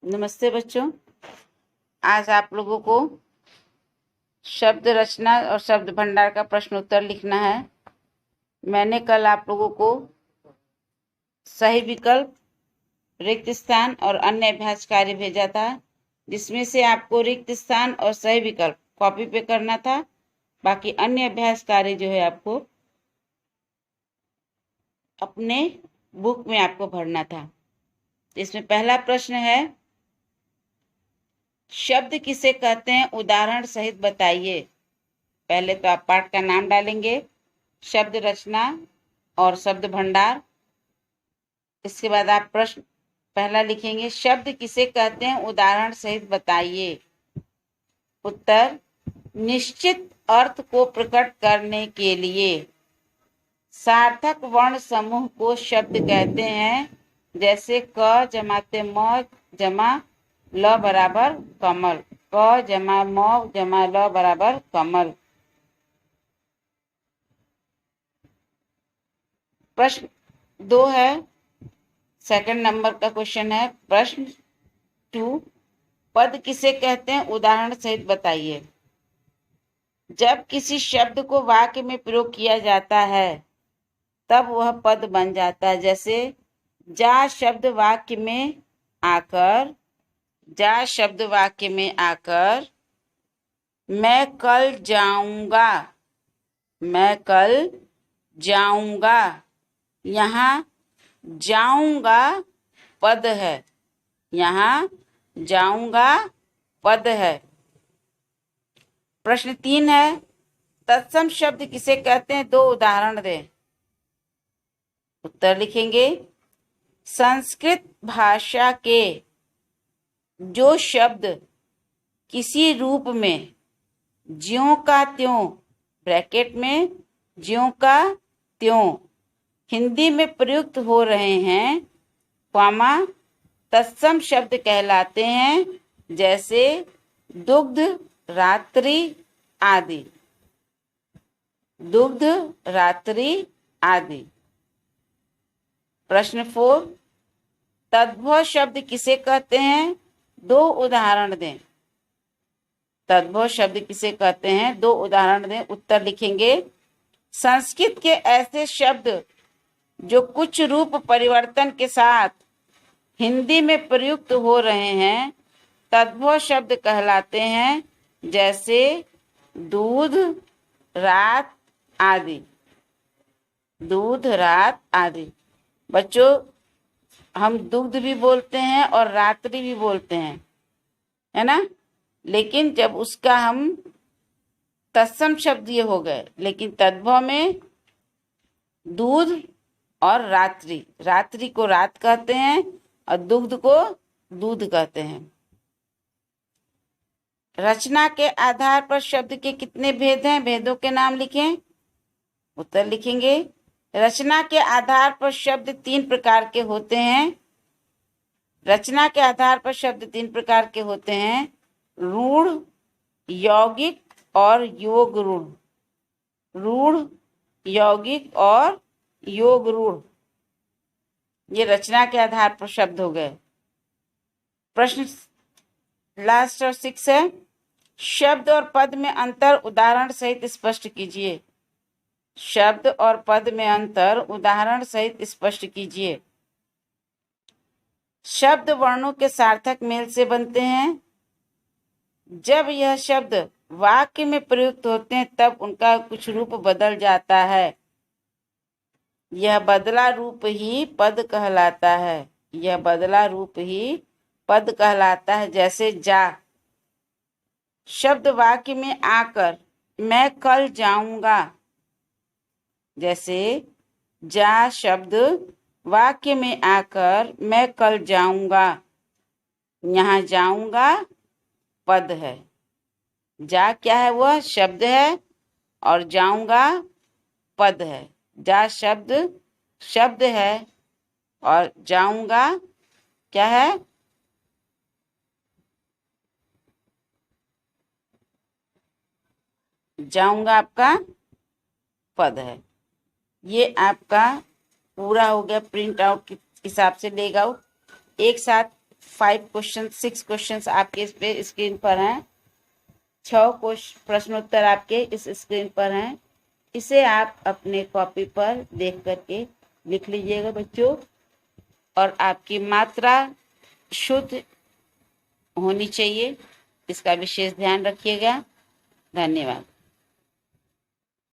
नमस्ते बच्चों। आज आप लोगों को शब्द रचना और शब्द भंडार का प्रश्न उत्तर लिखना है। मैंने कल आप लोगों को सही विकल्प, रिक्त स्थान और अन्य अभ्यास कार्य भेजा था, जिसमें से आपको रिक्त स्थान और सही विकल्प कॉपी पे करना था। बाकी अन्य अभ्यास कार्य जो है आपको अपने बुक में आपको भरना था। इसमें पहला प्रश्न है, शब्द किसे कहते हैं, उदाहरण सहित बताइए। पहले तो आप पाठ का नाम डालेंगे, शब्द रचना और शब्द भंडार। इसके बाद आप प्रश्न पहला लिखेंगे, शब्द किसे कहते हैं, उदाहरण सहित बताइए। उत्तर, निश्चित अर्थ को प्रकट करने के लिए सार्थक वर्ण समूह को शब्द कहते हैं, जैसे क जमाते म जमा ल बराबर कमल, क जमा म जमा ल बराबर कमल। प्रश्न 2 है, सेकंड नंबर का क्वेश्चन है। प्रश्न 2, पद किसे कहते हैं, उदाहरण सहित बताइए। जब किसी शब्द को वाक्य में प्रयोग किया जाता है तब वह पद बन जाता है। जैसे जा शब्द वाक्य में आकर, जा शब्द वाक्य में आकर मैं कल जाऊंगा, मैं कल जाऊंगा, यहाँ जाऊंगा पद है, यहाँ जाऊंगा पद है। प्रश्न 3 है, तत्सम शब्द किसे कहते हैं, 2 उदाहरण दें। उत्तर लिखेंगे, संस्कृत भाषा के जो शब्द किसी रूप में ज्यों का त्यों, ब्रैकेट में ज्यों का त्यों हिंदी में प्रयुक्त हो रहे हैं, कॉमा, तत्सम शब्द कहलाते हैं, जैसे दुग्ध, रात्रि आदि, दुग्ध, रात्रि आदि। प्रश्न 4, तद्भव शब्द किसे कहते हैं, 2 उदाहरण दें। तद्भव शब्द किसे कहते हैं, 2 उदाहरण दें। उत्तर लिखेंगे, संस्कृत के ऐसे शब्द जो कुछ रूप परिवर्तन के साथ हिंदी में प्रयुक्त हो रहे हैं, तद्भव शब्द कहलाते हैं, जैसे दूध, रात आदि, दूध, रात आदि। बच्चों, हम दुग्ध भी बोलते हैं और रात्रि भी बोलते हैं, है ना। लेकिन जब उसका हम तत्सम शब्द ये हो गए, लेकिन तद्भव में दूध और रात्रि, रात्रि को रात कहते हैं और दुग्ध को दूध कहते हैं। रचना के आधार पर शब्द के कितने भेद हैं, भेदों के नाम लिखें। उत्तर लिखेंगे, रचना के आधार पर शब्द 3 प्रकार के होते हैं। रचना के आधार पर शब्द 3 प्रकार के होते हैं, रूढ़, यौगिक और योग रूढ़। रूढ़, यौगिक और योग रूढ़, ये रचना के आधार पर शब्द हो गए। प्रश्न लास्ट और 6 है, शब्द और पद में अंतर उदाहरण सहित स्पष्ट कीजिए। शब्द और पद में अंतर उदाहरण सहित स्पष्ट कीजिए। शब्द वर्णों के सार्थक मेल से बनते हैं। जब यह शब्द वाक्य में प्रयुक्त होते हैं तब उनका कुछ रूप बदल जाता है, यह बदला रूप ही पद कहलाता है, यह बदला रूप ही पद कहलाता है। जैसे जा शब्द वाक्य में आकर मैं कल जाऊंगा, जैसे जा शब्द वाक्य में आकर मैं कल जाऊंगा, यहाँ जाऊंगा पद है। जा क्या है, वह शब्द है और जाऊंगा पद है। जा शब्द शब्द है और जाऊंगा क्या है, जाऊंगा आपका पद है। ये आपका पूरा हो गया, प्रिंट आउट के हिसाब से लेगा। एक साथ 6 क्वेश्चंस आपके इस पे स्क्रीन पर हैं। 6 प्रश्नोत्तर आपके इस स्क्रीन पर हैं। इसे आप अपने कॉपी पर देख करके लिख लीजिएगा बच्चों, और आपकी मात्रा शुद्ध होनी चाहिए, इसका विशेष ध्यान रखिएगा। धन्यवाद।